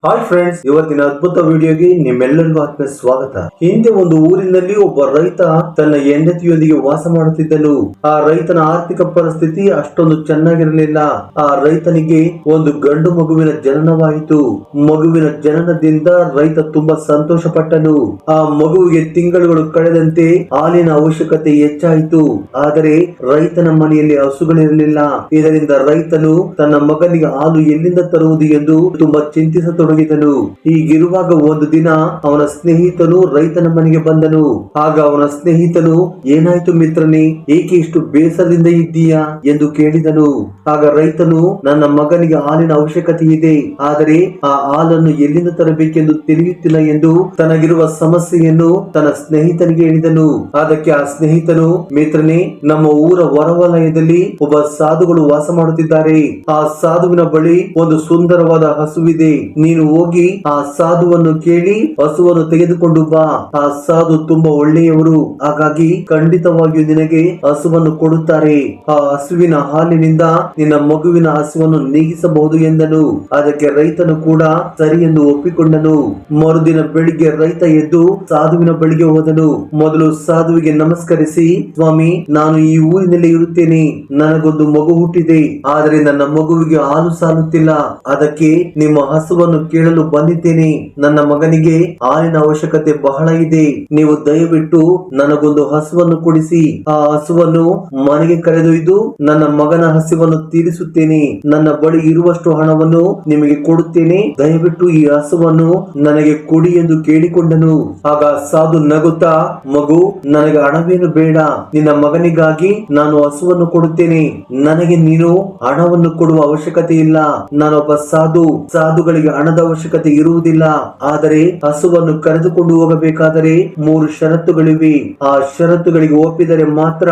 Hi friends, ಇವತ್ತಿನ ಅದ್ಭುತ ವಿಡಿಯೋಗೆ ನಿಮ್ಮೆಲ್ಲರಿಗೂ ಆತ್ಮೀಯ ಸ್ವಾಗತ. ಹಿಂದೆ ಒಂದು ಊರಿನಲ್ಲಿ ಒಬ್ಬ ರೈತ ತನ್ನ ಹೆಂಡತಿಯೊಂದಿಗೆ ವಾಸ ಮಾಡುತ್ತಿದ್ದನು. ಆ ರೈತನ ಆರ್ಥಿಕ ಪರಿಸ್ಥಿತಿ ಅಷ್ಟೊಂದು ಚೆನ್ನಾಗಿರಲಿಲ್ಲ. ಆ ರೈತನಿಗೆ ಒಂದು ಗಂಡು ಮಗುವಿನ ಜನನವಾಯಿತು. ಮಗುವಿನ ಜನನದಿಂದ ರೈತ ತುಂಬಾ ಸಂತೋಷ ಪಟ್ಟನು. ಆ ಮಗುವಿಗೆ ತಿಂಗಳುಗಳು ಕಳೆದಂತೆ ಹಾಲಿನ ಅವಶ್ಯಕತೆ ಹೆಚ್ಚಾಯಿತು. ಆದರೆ ರೈತನ ಮನೆಯಲ್ಲಿ ಹಸುಗಳಿರಲಿಲ್ಲ. ಇದರಿಂದ ರೈತನು ತನ್ನ ಮಗನಿಗೆ ಹಾಲು ಎಲ್ಲಿಂದ ತರುವುದು ಎಂದು ತುಂಬಾ ಚಿಂತಿಸತೊಡಗಿದನು. ಹೀಗಿರುವಾಗ ಒಂದು ದಿನ ಅವನ ಸ್ನೇಹಿತನು ರೈತನ ಮನೆಗೆ ಬಂದನು. ಆಗ ಅವನ ಸ್ನೇಹಿತನು, ಏನಾಯ್ತು ಮಿತ್ರನೇ, ಏಕೆ ಇಷ್ಟು ಬೇಸರದಿಂದ ಇದ್ದೀಯಾ ಎಂದು ಕೇಳಿದನು. ಆಗ ರೈತನು, ನನ್ನ ಮಗನಿಗೆ ಹಾಲಿನ ಅವಶ್ಯಕತೆ ಇದೆ, ಆದರೆ ಆ ಹಾಲನ್ನು ಎಲ್ಲಿಂದ ತರಬೇಕೆಂದು ತಿಳಿಯುತ್ತಿಲ್ಲ ಎಂದು ತನಗಿರುವ ಸಮಸ್ಯೆಯನ್ನು ತನ್ನ ಸ್ನೇಹಿತನಿಗೆ ಹೇಳಿದನು. ಅದಕ್ಕೆ ಆ ಸ್ನೇಹಿತನು, ಮಿತ್ರನೇ, ನಮ್ಮ ಊರ ಹೊರವಲಯದಲ್ಲಿ ಒಬ್ಬ ಸಾಧುಗಳು ವಾಸ ಮಾಡುತ್ತಿದ್ದಾರೆ. ಆ ಸಾಧುವಿನ ಬಳಿ ಒಂದು ಸುಂದರವಾದ ಹಸುವಿದೆ. ನೀನು ಹೋಗಿ ಆ ಸಾಧುವನ್ನು ಕೇಳಿ ಹಸುವನ್ನು ತೆಗೆದುಕೊಂಡು ಬಾ. ಆ ಸಾಧು ತುಂಬಾ ಒಳ್ಳೆಯವರು, ಹಾಗಾಗಿ ಖಂಡಿತವಾಗಿಯೂ ನಿನಗೆ ಹಸುವನ್ನು ಕೊಡುತ್ತಾರೆ. ಆ ಹಸುವಿನ ಹಾಲಿನಿಂದ ನಿನ್ನ ಮಗುವಿನ ಹಸುವನ್ನು ನೀಗಿಸಬಹುದು ಎಂದನು. ಅದಕ್ಕೆ ರೈತನು ಕೂಡ ಸರಿ ಎಂದು ಒಪ್ಪಿಕೊಂಡನು. ಮರುದಿನ ಬೆಳಿಗ್ಗೆ ರೈತ ಎದ್ದು ಸಾಧುವಿನ ಬಳಿಗೆ ಹೋದನು. ಮೊದಲು ಸಾಧುವಿಗೆ ನಮಸ್ಕರಿಸಿ, ಸ್ವಾಮಿ, ನಾನು ಈ ಊರಿನಲ್ಲಿ ಇರುತ್ತೇನೆ. ನನಗೊಂದು ಮಗು ಹುಟ್ಟಿದೆ, ಆದರೆ ನನ್ನ ಮಗುವಿಗೆ ಹಾಲು ಸಾಲುತ್ತಿಲ್ಲ. ಅದಕ್ಕೆ ನಿಮ್ಮ ಹಸುವನ್ನು ಕೇಳಲು ಬಂದಿದ್ದೇನೆ. ನನ್ನ ಮಗನಿಗೆ ಹಾಲಿನ ಅವಶ್ಯಕತೆ ಬಹಳ ಇದೆ. ನೀವು ದಯವಿಟ್ಟು ನನಗೊಂದು ಹಸುವನ್ನು ಕೊಡಿಸಿ. ಆ ಹಸುವನ್ನು ಮನೆಗೆ ಕರೆದೊಯ್ದು ನನ್ನ ಮಗನ ಹಸಿವನ್ನು ತೀರಿಸುತ್ತೇನೆ. ನನ್ನ ಬಳಿ ಇರುವಷ್ಟು ಹಣವನ್ನು ನಿಮಗೆ ಕೊಡುತ್ತೇನೆ. ದಯವಿಟ್ಟು ಈ ಹಸುವನ್ನು ನನಗೆ ಕೊಡಿ ಎಂದು ಕೇಳಿಕೊಂಡನು. ಆಗ ಸಾಧು ನಗುತ್ತಾ, ಮಗು, ನನಗೆ ಹಣವೇನು ಬೇಡ. ನಿನ್ನ ಮಗನಿಗಾಗಿ ನಾನು ಹಸುವನ್ನು ಕೊಡುತ್ತೇನೆ. ನನಗೆ ನೀನು ಹಣವನ್ನು ಕೊಡುವ ಅವಶ್ಯಕತೆ ಇಲ್ಲ. ನಾನೊಬ್ಬ ಸಾಧುಗಳಿಗೆ ಹಣದ ಅವಶ್ಯಕತೆ ಇರುವುದಿಲ್ಲ. ಆದರೆ ಹಸುವನ್ನು ಕರೆದುಕೊಂಡು ಹೋಗಬೇಕಾದರೆ 3 ಷರತ್ತುಗಳಿವೆ. ಆ ಷರತ್ತುಗಳಿಗೆ ಒಪ್ಪಿದರೆ ಮಾತ್ರ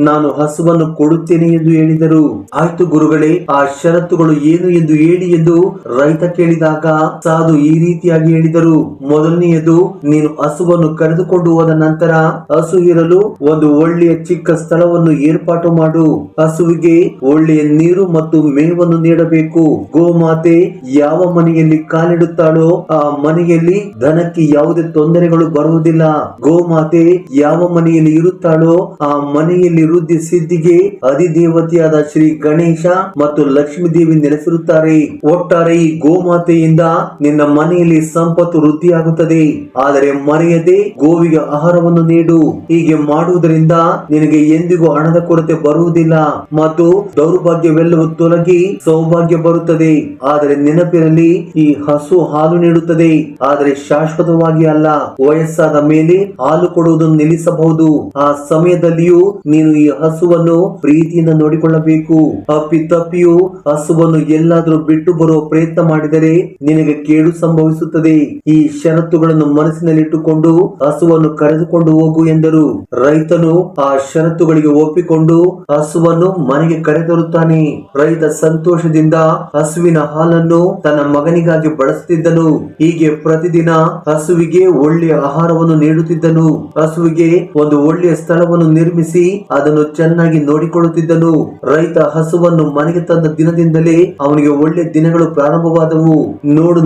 ನಾನು ಹಸುವನ್ನು ಕೊಡುತ್ತೇನೆ ಎಂದು ಹೇಳಿದರು. ಆಯ್ತು ಗುರುಗಳೇ, ಆ ಷರತ್ತುಗಳು ಏನು ಎಂದು ಹೇಳಿ ಎಂದು ರೈತ ಕೇಳಿದಾಗ ಸಾಧು ಈ ರೀತಿಯಾಗಿ ಹೇಳಿದರು. ಮೊದಲನೆಯದು, ನೀನು ಹಸುವನ್ನು ಕರೆದುಕೊಂಡು ಹೋದ ನಂತರ ಹಸು ಇರಲು ಒಂದು ಒಳ್ಳೆಯ ಚಿಕ್ಕ ಸ್ಥಳವನ್ನು ಏರ್ಪಾಟು ಮಾಡು. ಹಸುವಿಗೆ ಒಳ್ಳೆಯ ನೀರು ಮತ್ತು ಮೇವನ್ನು ನೀಡಬೇಕು. ಗೋಮಾತೆ ಯಾವ ಮನೆಯಲ್ಲಿ ಕಾಲಿಡುತ್ತಾಳೋ ಆ ಮನೆಯಲ್ಲಿ ದನಕ್ಕೆ ಯಾವುದೇ ತೊಂದರೆಗಳು ಬರುವುದಿಲ್ಲ. ಗೋಮಾತೆ ಯಾವ ಮನೆಯಲ್ಲಿ ಇರುತ್ತಾಳೋ ಆ ಮನೆಯಲ್ಲಿ ವೃದ್ಧಿ ಸಿದ್ಧಿಗೆ ಅಧಿದೇವತೆಯಾದ ಶ್ರೀ ಗಣೇಶ ಮತ್ತು ಲಕ್ಷ್ಮೀ ದೇವಿ ನೆಲೆಸಿರುತ್ತಾರೆ. ಒಟ್ಟಾರೆ ಈ ಗೋಮಾತೆಯಿಂದ ನಿನ್ನ ಮನೆಯಲ್ಲಿ ಸಂಪತ್ತು ವೃದ್ಧಿಯಾಗುತ್ತದೆ. ಆದರೆ ಮರೆಯದೆ ಗೋವಿಗೆ ಆಹಾರವನ್ನು ನೀಡು. ಹೀಗೆ ಮಾಡುವುದರಿಂದ ನಿನಗೆ ಎಂದಿಗೂ ಹಣದ ಕೊರತೆ ಬರುವುದಿಲ್ಲ ಮತ್ತು ದೌರ್ಭಾಗ್ಯವೆಲ್ಲವೂ ತೊಲಗಿ ಸೌಭಾಗ್ಯ ಬರುತ್ತದೆ. ಆದರೆ ನೆನಪಿನಲ್ಲಿ, ಈ ಹಸು ಹಾಲು ನೀಡುತ್ತದೆ, ಆದರೆ ಶಾಶ್ವತವಾಗಿ ಅಲ್ಲ. ವಯಸ್ಸಾದ ಮೇಲೆ ಹಾಲು ಕೊಡುವುದನ್ನು ನಿಲ್ಲಿಸಬಹುದು. ಆ ಸಮಯದಲ್ಲಿಯೂ ನೀನು ಈ ಹಸುವನ್ನು ಪ್ರೀತಿಯಿಂದ ನೋಡಿಕೊಳ್ಳಬೇಕು. ಅಪ್ಪಿತಪ್ಪಿಯೂ ಹಸುವನ್ನು ಎಲ್ಲಾದರೂ ಬಿಟ್ಟು ಬರುವ ಪ್ರಯತ್ನ ಮಾಡಿದರೆ ನಿನಗೆ ಕೇಡು ಸಂಭವಿಸುತ್ತದೆ. ಈ ಷರತ್ತುಗಳನ್ನು ಮನಸ್ಸಿನಲ್ಲಿಟ್ಟುಕೊಂಡು ಹಸುವನ್ನು ಕರೆದುಕೊಂಡು ಹೋಗು ಎಂದರು. ರೈತನು ಆ ಷರತ್ತುಗಳಿಗೆ ಒಪ್ಪಿಕೊಂಡು ಹಸುವನ್ನು ಮನೆಗೆ ಕರೆತರುತ್ತಾನೆ. ರೈತ ಸಂತೋಷದಿಂದ ಹಸುವಿನ ಹಾಲನ್ನು ತನ್ನ ಮಗನಿಗಾಗಿ ಬಳಸುತ್ತಿದ್ದನು. ಹೀಗೆ ಪ್ರತಿದಿನ ಹಸುವಿಗೆ ಒಳ್ಳೆಯ ಆಹಾರವನ್ನು ನೀಡುತ್ತಿದ್ದನು. ಹಸುವಿಗೆ ಒಂದು ಒಳ್ಳೆಯ ಸ್ಥಳವನ್ನು ನಿರ್ಮಿಸಿ ಅದನ್ನು ಚೆನ್ನಾಗಿ ನೋಡಿಕೊಳ್ಳುತ್ತಿದ್ದನು. ರೈತ ಹಸುವನ್ನು ಮನೆಗೆ ತಂದ ದಿನದಿಂದಲೇ ಅವನಿಗೆ ಒಳ್ಳೆ ದಿನಗಳು ಪ್ರಾರಂಭವಾದವು.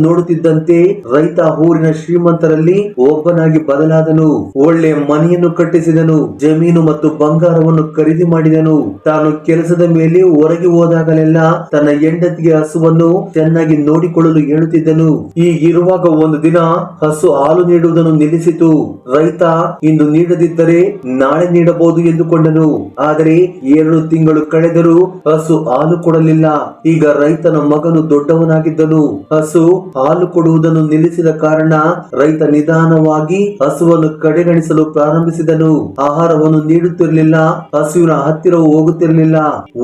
ನೋಡುತ್ತಿದ್ದಂತೆ ರೈತ ಊರಿನ ಶ್ರೀಮಂತರಲ್ಲಿ ಒಬ್ಬನಾಗಿ ಬದಲಾದನು. ಒಳ್ಳೆಯ ಮನೆಯನ್ನು ಕಟ್ಟಿಸಿದನು. ಜಮೀನು ಮತ್ತು ಬಂಗಾರವನ್ನು ಖರೀದಿ ಮಾಡಿದನು. ತಾನು ಕೆಲಸದ ಮೇಲೆ ಹೊರಗೆ ಹೋದಾಗಲೆಲ್ಲ ತನ್ನ ಹೆಂಡತಿಗೆ ಹಸುವನ್ನು ಚೆನ್ನಾಗಿ ನೋಡಿಕೊಳ್ಳಲು ಹೇಳುತ್ತಿದ್ದನು. ಹೀಗಿರುವಾಗ ಒಂದು ದಿನ ಹಸು ಹಾಲು ನೀಡುವುದನ್ನು ನಿಲ್ಲಿಸಿತು. ರೈತ ಇಂದು ನೀಡದಿದ್ದರೆ ನಾಳೆ ನೀಡಬಹುದು ಎಂದುಕೊಂಡನು. ಆದರೆ 2 ತಿಂಗಳು ಕಳೆದರೂ ಹಸು ಹಾಲು ಕೊಡಲಿಲ್ಲ. ಈಗ ರೈತನ ಮಗನು ದೊಡ್ಡವನಾಗಿದ್ದನು. ಹಸು ಹಾಲು ಕೊಡುವುದನ್ನು ನಿಲ್ಲಿಸಿದ ಕಾರಣ ರೈತ ನಿಧಾನವಾಗಿ ಹಸುವನ್ನು ಕಡೆಗಣಿಸಲು ಪ್ರಾರಂಭಿಸಿದನು. ಆಹಾರವನ್ನು ನೀಡುತ್ತಿರಲಿಲ್ಲ. ಹಸುವಿನ ಹತ್ತಿರವೂ ಹೋಗುತ್ತಿರಲಿಲ್ಲ.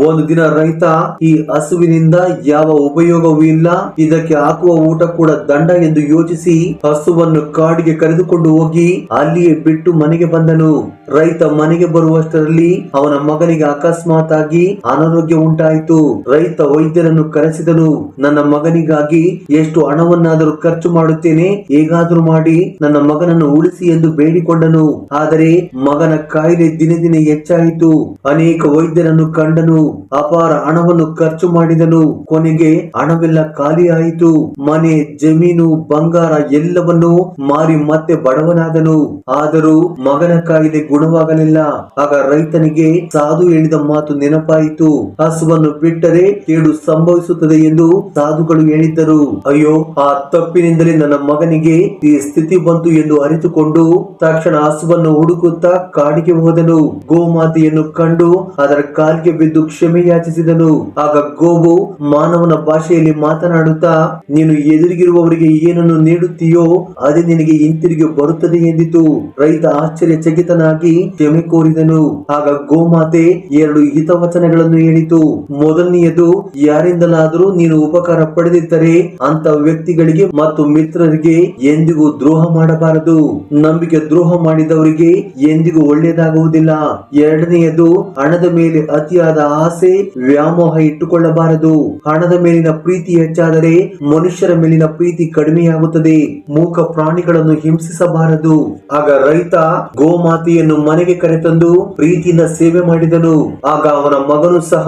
ಒಂದು ದಿನ ರೈತ, ಈ ಹಸುವಿನಿಂದ ಯಾವ ಉಪಯೋಗವೂ ಇಲ್ಲ, ಇದಕ್ಕೆ ಹಾಕುವ ಊಟ ಕೂಡ ದಂಡ ಎಂದು ಯೋಚಿಸಿ ಹಸುವನ್ನು ಕಾಡಿಗೆ ಕರೆದುಕೊಂಡು ಹೋಗಿ ಅಲ್ಲಿಯೇ ಬಿಟ್ಟು ಮನೆಗೆ ಬಂದನು. ರೈತ ಮನೆಗೆ ಬರುವಷ್ಟರಲ್ಲಿ ಅವನ ಮಗನಿಗೆ ಅಕಸ್ಮಾತ್ ಆಗಿ ಅನಾರೋಗ್ಯ ಉಂಟಾಯಿತು. ರೈತ ವೈದ್ಯರನ್ನು ಕರೆಸಿದನು. ನನ್ನ ಮಗನಿಗಾಗಿ ಎಷ್ಟು ಹಣವನ್ನಾದರೂ ಖರ್ಚು ಮಾಡುತ್ತೇನೆ, ಹೇಗಾದ್ರೂ ಮಾಡಿ ನನ್ನ ಮಗನನ್ನು ಉಳಿಸಿ ಎಂದು ಬೇಡಿಕೊಂಡನು. ಆದರೆ ಮಗನ ಕಾಯಿಲೆ ದಿನೇ ದಿನೇ ಹೆಚ್ಚಾಯಿತು. ಅನೇಕ ವೈದ್ಯರನ್ನು ಕಂಡನು. ಅಪಾರ ಹಣವನ್ನು ಖರ್ಚು ಮಾಡಿದನು. ಕೊನೆಗೆ ಹಣವೆಲ್ಲ ಖಾಲಿ ಆಯಿತು. ಮನೆ, ಜಮೀನು, ಬಂಗಾರ ಎಲ್ಲವನ್ನೂ ಮಾರಿ ಮತ್ತೆ ಬಡವನಾದನು. ಆದರೂ ಮಗನ ಕಾಯಿಲೆ ಗುಣವಾಗಲಿಲ್ಲ. ಆಗ ರೈತನಿಗೆ ಸಾಧು ಹೇಳಿದ ಮಾತು ನೆನಪಾಯಿತು. ಹಸುವನ್ನು ಬಿಟ್ಟರೆ ಕೇಡು ಸಂಭವಿಸುತ್ತದೆ ಎಂದು ಸಾಧುಗಳು ಹೇಳಿದ್ದರು. ಅಯ್ಯೋ, ಆ ತಪ್ಪಿನಿಂದಲೇ ನನ್ನ ಮಗನಿಗೆ ಈ ಸ್ಥಿತಿ ಬಂತು ಎಂದು ಅರಿತುಕೊಂಡು ತಕ್ಷಣ ಹಸುವನ್ನು ಹುಡುಕುತ್ತಾ ಕಾಡಿಗೆ ಹೋದನು. ಗೋಮಾತೆಯನ್ನು ಕಂಡು ಅದರ ಕಾಲಿಗೆ ಬಿದ್ದು ಕ್ಷಮೆ ಯಾಚಿಸಿದನು. ಆಗ ಗೋವು ಮಾನವನ ಭಾಷೆಯಲ್ಲಿ ಮಾತನಾಡುತ್ತಾ, ನೀನು ಎದುರಿಗಿರುವವರಿಗೆ ಏನನ್ನು ನೀಡುತ್ತೀಯೋ ಅದೇ ನಿನಗೆ ಹಿಂತಿರುಗಿ ಬರುತ್ತದೆ ಎಂದಿತು. ರೈತ ಆಶ್ಚರ್ಯಚಕಿತನಾಗಿ ಕ್ಷಮೆ ಕೋರಿದನು. ಆಗ ಗೋಮಾತೆ 2 ಹಿತವಚನಗಳನ್ನು ಹೇಳಿತು. ಮೊದಲನೆಯದು, ಯಾರಿಂದಲಾದರೂ ನೀನು ಉಪಕಾರ ಪಡೆದಿದ್ದರೆ ಅಂತ ವ್ಯಕ್ತಿಗಳಿಗೆ ಮತ್ತು ಮಿತ್ರರಿಗೆ ಎಂದಿಗೂ ದ್ರೋಹ ಮಾಡಬಾರದು. ನಂಬಿಕೆ ದ್ರೋಹ ಮಾಡಿದವರಿಗೆ ಎಂದಿಗೂ ಒಳ್ಳೆಯದಾಗುವುದಿಲ್ಲ. ಎರಡನೆಯದು, ಹಣದ ಮೇಲೆ ಅತಿಯಾದ ಆಸೆ, ವ್ಯಾಮೋಹ ಇಟ್ಟುಕೊಳ್ಳಬಾರದು. ಹಣದ ಮೇಲಿನ ಪ್ರೀತಿ ಹೆಚ್ಚಾದರೆ ಮನುಷ್ಯರ ಮೇಲಿನ ಪ್ರೀತಿ ಕಡಿಮೆಯಾಗುತ್ತದೆ. ಮೂಕ ಪ್ರಾಣಿಗಳನ್ನು ಹಿಂಸಿಸಬಾರದು. ಆಗ ರೈತ ಗೋಮಾತೆಯನ್ನು ಮನೆಗೆ ಕರೆತಂದು ಪ್ರೀತಿಯಿಂದ ಸೇವೆ ಮಾಡಿದನು. ಆಗ ಅವನ ಮಗನು ಸಹ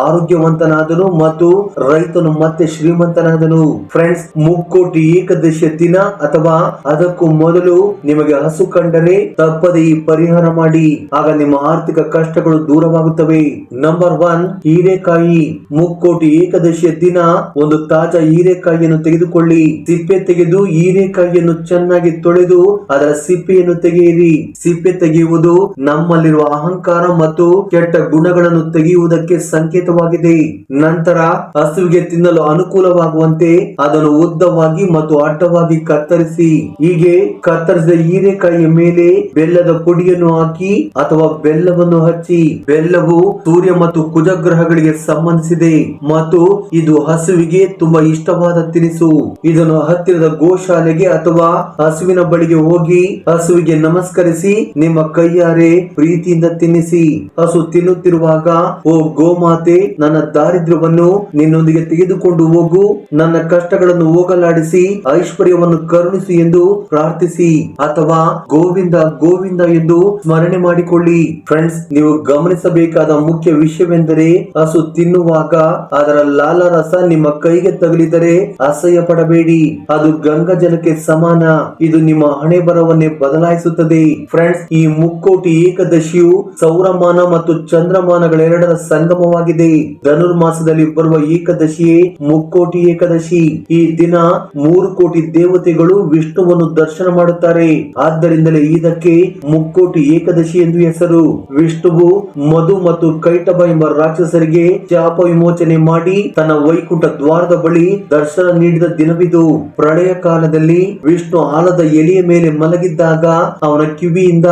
ಆರೋಗ್ಯವಂತನಾದನು ಮತ್ತು ರೈತನು ಮತ್ತೆ ಶ್ರೀಮಂತನಾದನು. ಫ್ರೆಂಡ್ಸ್, ಮುಕ್ಕೋಟಿ ಏಕಾದಶಿಯ ದಿನ ಅಥವಾ ಅದಕ್ಕೂ ಮೊದಲು ನಿಮಗೆ ಹಸು ಕಂಡರೆ ತಪ್ಪದೆ ಈ ಪರಿಹಾರ ಮಾಡಿ. ಆಗ ನಿಮ್ಮ ಆರ್ಥಿಕ ಕಷ್ಟಗಳು ದೂರವಾಗುತ್ತವೆ. ನಂಬರ್ 1, ಹೀರೆಕಾಯಿ. ಮುಕ್ಕೋಟಿ ಏಕಾದಶಿಯ ದಿನ ಒಂದು ತಾಜಾ ಹೀರೆಕಾಯಿಯನ್ನು ತೆಗೆದುಕೊಳ್ಳಿ. ಸಿಪ್ಪೆ ತೆಗೆದು ಹೀರೆಕಾಯಿಯನ್ನು ಚೆನ್ನಾಗಿ ತೊಳೆದು ಅದರ ಸಿಪ್ಪೆಯನ್ನು ತೆಗೆಯಿರಿ. ಸಿಪ್ಪೆ ತೆಗೆಯುವುದು ನಮ್ಮಲ್ಲಿರುವ ಅಹಂಕಾರ ಮತ್ತು ಕೆಟ್ಟ ಗುಣಗಳನ್ನು ತೆಗೆಯುವುದಕ್ಕೆ ಸಂಕೇತವಾಗಿದೆ. ನಂತರ ಹಸುವಿಗೆ ತಿನ್ನಲು ಅನುಕೂಲವಾಗುವಂತೆ ಅದನ್ನು ಉದ್ದವಾಗಿ ಮತ್ತು ಅಡ್ಡವಾಗಿ ಕತ್ತರಿಸಿ. ಹೀಗೆ ಕತ್ತರಿಸಿದ ಹೀರೆಕಾಯಿಯ ಮೇಲೆ ಬೆಲ್ಲದ ಪುಡಿಯನ್ನು ಹಾಕಿ ಅಥವಾ ಬೆಲ್ಲವನ್ನು ಹಚ್ಚಿ. ಬೆಲ್ಲವು ಸೂರ್ಯ ಮತ್ತು ಕುಜಗ್ರಹಗಳಿಗೆ ಸಂಬಂಧಿಸಿದೆ ಮತ್ತು ಇದು ಹಸುವಿಗೆ ತುಂಬಾ ಇಷ್ಟವಾದ ತಿನಿಸು. ಇದನ್ನು ಹತ್ತಿರದ ಗೋಶಾಲೆಗೆ ಅಥವಾ ಹಸುವಿನ ಬಳಿಗೆ ಹೋಗಿ ಹಸುವಿಗೆ ನಮಸ್ಕರಿಸಿ ನಿಮ್ಮ ಕೈಯಾರೆ ಪ್ರೀತಿಯಿಂದ ತಿನ್ನಿಸಿ. ಹಸು ತಿನ್ನುತ್ತಿರುವಾಗ, ಓ ಗೋಮಾತೆ, ನನ್ನ ದಾರಿದ್ರ್ಯವನ್ನು ನಿನ್ನೊಂದಿಗೆ ತೆಗೆದುಕೊಂಡು ಹೋಗು, ನನ್ನ ಕಷ್ಟಗಳನ್ನು ಹೋಗಲಾಡಿಸಿ ಐಶ್ವರ್ಯವನ್ನು ಕರುಣಿಸು ಎಂದು ಪ್ರಾರ್ಥಿಸಿ ಅಥವಾ ಗೋವಿಂದ ಗೋವಿಂದ ಎಂದು ಸ್ಮರಣೆ ಮಾಡಿಕೊಳ್ಳಿ. ಫ್ರೆಂಡ್ಸ್, ನೀವು ಗಮನಿಸಬೇಕಾದ ಮುಖ್ಯ ವಿಷಯವೆಂದರೆ ಹಸು ತಿನ್ನುವಾಗ ಅದರ ಲಾಲಾರಸ ನಿಮ್ಮ ಕೈಗೆ ತಗುಲಿದರೆ ಅಸಹ್ಯ ಪಡಬೇಡಿ. ಅದು ಗಂಗಾ ಜಲಕ್ಕೆ ಸಮಾನ. ಇದು ನಿಮ್ಮ ಹಣೆ ಬರವನ್ನೇ ಬದಲಾಯಿಸುತ್ತದೆ. ಫ್ರೆಂಡ್ಸ್, ಈ ಮುಕ್ಕೋಟಿ ಏಕಾದಶಿಯು ಸೌರಮಾನ ಮತ್ತು ಚಂದ್ರಮಾನಗಳೆರಡರ ಸಂಗಮವಾಗಿದೆ. ಧನುರ್ಮಾಸದಲ್ಲಿ ಬರುವ ಏಕಾದಶಿಯೇ ಮುಕ್ಕೋಟಿ ಏಕಾದಶಿ. ಈ ದಿನ 3 ಕೋಟಿ ದೇವತೆಗಳು ವಿಷ್ಣುವನ್ನು ದರ್ಶನ ಮಾಡುತ್ತಾರೆ. ಆದ್ದರಿಂದಲೇ ಇದಕ್ಕೆ ಮುಕ್ಕೋಟಿ ಏಕಾದಶಿ ಎಂದು ಹೆಸರು. ವಿಷ್ಣುವು ಮಧು ಮತ್ತು ಕೈಟಭ ಎಂಬ ರಾಕ್ಷಸರಿಗೆ ಶಾಪ ವಿಮೋಚನೆ ಮಾಡಿ ತನ್ನ ವೈಕುಂಠ ದ್ವಾರದ ಬಳಿ ದರ್ಶನ ನೀಡಿದ ದಿನವಿದು. ಪ್ರಳಯ ಕಾಲದಲ್ಲಿ ವಿಷ್ಣು ಆಲದ ಎಲೆಯ ಮೇಲೆ ಮಲಗಿದ್ದಾಗ ಅವನ ಕಿವಿಯಿಂದ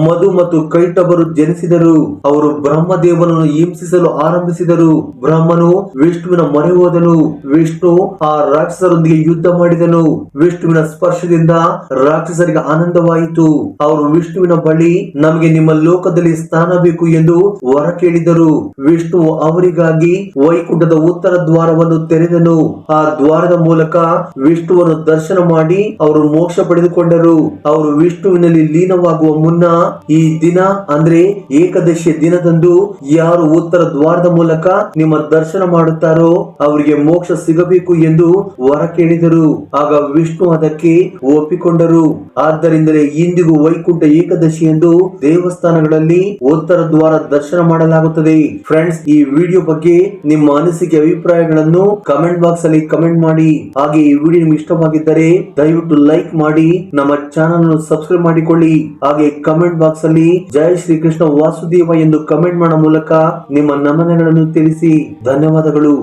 ಮಧು ಮತ್ತು ಕೈಟಭರು ಜನಿಸಿದರು. ಅವರು ಬ್ರಹ್ಮದೇವನನ್ನು ಹಿಂಸಿಸಲು ಆರಂಭಿಸಿದರು. ಬ್ರಹ್ಮನು ವಿಷ್ಣುವಿನ ಮೊರೆ ಹೋದನು. ವಿಷ್ಣು ಆ ರಾಕ್ಷಸರೊಂದಿಗೆ ಯುದ್ಧ ಮಾಡಿದನು. ವಿಷ್ಣುವಿನ ಸ್ಪರ್ಶದಿಂದ ರಾಕ್ಷಸರಿಗೆ ಆನಂದವಾಯಿತು. ಅವರು ವಿಷ್ಣುವಿನ ಬಳಿ, ನಮಗೆ ನಿಮ್ಮ ಲೋಕದಲ್ಲಿ ಸ್ಥಾನ ಬೇಕು ಎಂದು ವರ ಕೇಳಿದರು. ವಿಷ್ಣು ಅವರಿಗಾಗಿ ವೈಕುಂಠದ ಉತ್ತರ ದ್ವಾರವನ್ನು ತೆರೆದನು. ಆ ದ್ವಾರದ ಮೂಲಕ ವಿಷ್ಣುವನ್ನು ದರ್ಶನ ಮಾಡಿ ಅವರು ಮೋಕ್ಷ ಪಡೆದುಕೊಂಡರು. ಅವರು ವಿಷ್ಣುವಿನಲ್ಲಿ ಲೀನವಾಗುವ ಮುನ್ನ ಈ ದಿನ ಅಂದ್ರೆ ಏಕಾದಶಿಯ ದಿನದಂದು ಯಾರು ಉತ್ತರ ದ್ವಾರದ ಮೂಲಕ ನಿಮ್ಮ ದರ್ಶನ ಮಾಡುತ್ತಾರೋ ಅವರಿಗೆ ಮೋಕ್ಷ ಸಿಗಬೇಕು ಎಂದು ವರ ಕೇಳಿದರು. ಆಗ ವಿಷ್ಣು ಅದಕ್ಕೆ ಒಪ್ಪಿಕೊಂಡರು. ಆದ್ದರಿಂದಲೇ ಇಂದಿಗೂ ವೈಕುಂಠ ಏಕಾದಶಿ ಎಂದು ದೇವಸ್ಥಾನಗಳಲ್ಲಿ ಉತ್ತರ ದ್ವಾರ ದರ್ಶನ ಮಾಡಲಾಗುತ್ತದೆ. ಫ್ರೆಂಡ್ಸ್, ಈ ವಿಡಿಯೋ ಬಗ್ಗೆ ನಿಮ್ಮ ಅನಿಸಿಕೆ ಅಭಿಪ್ರಾಯಗಳನ್ನು ಕಮೆಂಟ್ ಬಾಕ್ಸ್ ಅಲ್ಲಿ ಕಮೆಂಟ್ ಮಾಡಿ. ಹಾಗೆ ಈ ವಿಡಿಯೋ ನಿಮಗೆ ಇಷ್ಟವಾಗಿದ್ದರೆ ದಯವಿಟ್ಟು ಲೈಕ್ ಮಾಡಿ, ನಮ್ಮ ಚಾನಲ್ ಅನ್ನು ಸಬ್ಸ್ಕ್ರೈಬ್ ಮಾಡಿಕೊಳ್ಳಿ. ಹಾಗೆ ಕಮೆಂಟ್ ಬಾಕ್ಸ್ ಅಲ್ಲಿ ಜೈ ಶ್ರೀ ಕೃಷ್ಣ ವಾಸುದೇವ ಎಂದು ಕಮೆಂಟ್ ಮಾಡೋ ಮೂಲಕ ನಿಮ್ಮ ನಮನಗಳನ್ನು ತಿಳಿಸಿ. ಧನ್ಯವಾದಗಳು.